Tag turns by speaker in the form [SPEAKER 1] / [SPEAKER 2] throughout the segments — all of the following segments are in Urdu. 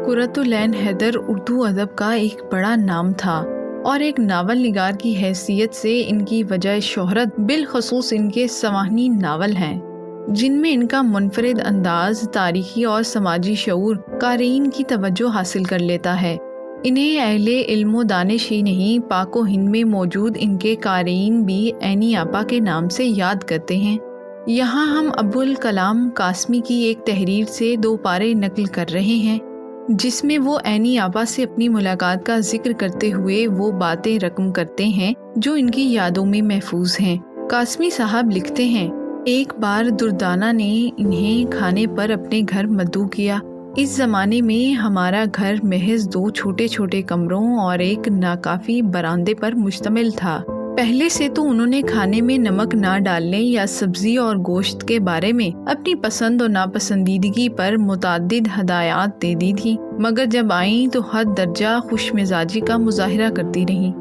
[SPEAKER 1] قرۃالعین حیدر اردو ادب کا ایک بڑا نام تھا اور ایک ناول نگار کی حیثیت سے ان کی وجہ شہرت بالخصوص ان کے سوانحی ناول ہیں، جن میں ان کا منفرد انداز تاریخی اور سماجی شعور قارئین کی توجہ حاصل کر لیتا ہے۔ انہیں اہل علم و دانش ہی نہیں، پاک و ہند میں موجود ان کے قارئین بھی عینی آپا کے نام سے یاد کرتے ہیں۔ یہاں ہم ابوالکلام قاسمی کی ایک تحریر سے 2 پارے نقل کر رہے ہیں، جس میں وہ عینی آپا سے اپنی ملاقات کا ذکر کرتے ہوئے وہ باتیں رقم کرتے ہیں جو ان کی یادوں میں محفوظ ہیں۔ قاسمی صاحب لکھتے ہیں، ایک بار دردانہ نے انہیں کھانے پر اپنے گھر مدعو کیا۔ اس زمانے میں ہمارا گھر محض 2 چھوٹے چھوٹے کمروں اور ایک ناکافی براندے پر مشتمل تھا۔ پہلے سے تو انہوں نے کھانے میں نمک نہ ڈالنے یا سبزی اور گوشت کے بارے میں اپنی پسند و ناپسندیدگی پر متعدد ہدایات دے دی تھی، مگر جب آئیں تو حد درجہ خوش مزاجی کا مظاہرہ کرتی رہیں۔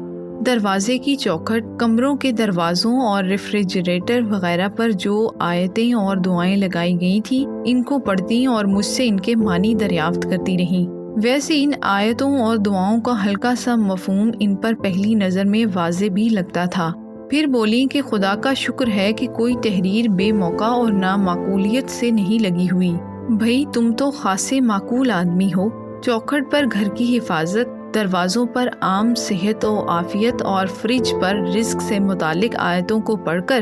[SPEAKER 1] دروازے کی چوکھٹ، کمروں کے دروازوں اور ریفریجریٹر وغیرہ پر جو آیتیں اور دعائیں لگائی گئی تھیں، ان کو پڑھتی اور مجھ سے ان کے معنی دریافت کرتی رہیں۔ ویسے ان آیتوں اور دعاؤں کا ہلکا سا مفہوم ان پر پہلی نظر میں واضح بھی لگتا تھا۔ پھر بولیں کہ خدا کا شکر ہے کہ کوئی تحریر بے موقع اور نامعقولیت سے نہیں لگی ہوئی۔ بھئی تم تو خاصے معقول آدمی ہو۔ چوکھٹ پر گھر کی حفاظت، دروازوں پر عام صحت و عافیت اور فریج پر رزق سے متعلق آیتوں کو پڑھ کر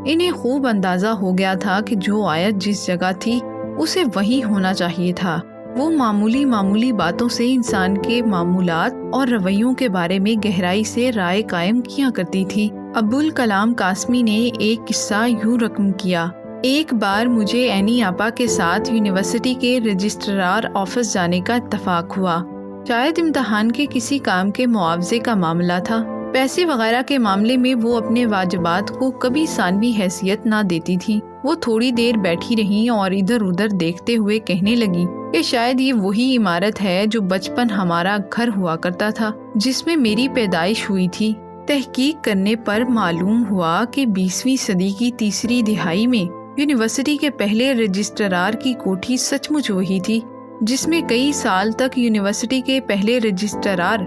[SPEAKER 1] انہیں خوب اندازہ ہو گیا تھا کہ جو آیت جس جگہ تھی اسے وہیں ہونا چاہیے تھا۔ وہ معمولی باتوں سے انسان کے معمولات اور رویوں کے بارے میں گہرائی سے رائے قائم کیا کرتی تھی۔ ابوالکلام قاسمی نے ایک قصہ یوں رقم کیا، ایک بار مجھے عینی آپا کے ساتھ یونیورسٹی کے رجسٹرار آفس جانے کا اتفاق ہوا۔ شاید امتحان کے کسی کام کے معاوضے کا معاملہ تھا۔ پیسے وغیرہ کے معاملے میں وہ اپنے واجبات کو کبھی ثانوی حیثیت نہ دیتی تھی۔ وہ تھوڑی دیر بیٹھی رہیں اور ادھر ادھر دیکھتے ہوئے کہنے لگی کہ شاید یہ وہی عمارت ہے جو بچپن ہمارا گھر ہوا کرتا تھا، جس میں میری پیدائش ہوئی تھی۔ تحقیق کرنے پر معلوم ہوا کہ 20ویں صدی کی تیسری دہائی میں یونیورسٹی کے پہلے رجسٹرار کی کوٹھی سچ مچ وہی تھی جس میں کئی سال تک یونیورسٹی کے پہلے رجسٹرار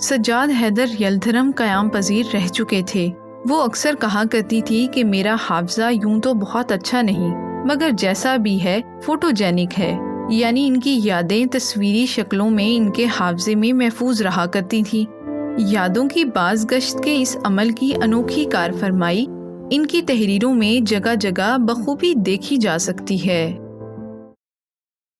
[SPEAKER 1] سجاد حیدر یلدھرم قیام پذیر رہ چکے تھے۔ وہ اکثر کہا کرتی تھی کہ میرا حافظہ یوں تو بہت اچھا نہیں، مگر جیسا بھی ہے فوٹوجینک ہے، یعنی ان کی یادیں تصویری شکلوں میں ان کے حافظے میں محفوظ رہا کرتی تھی۔ یادوں کی بازگشت کے اس عمل کی انوکھی کارفرمائی ان کی تحریروں میں جگہ جگہ بخوبی دیکھی جا سکتی ہے۔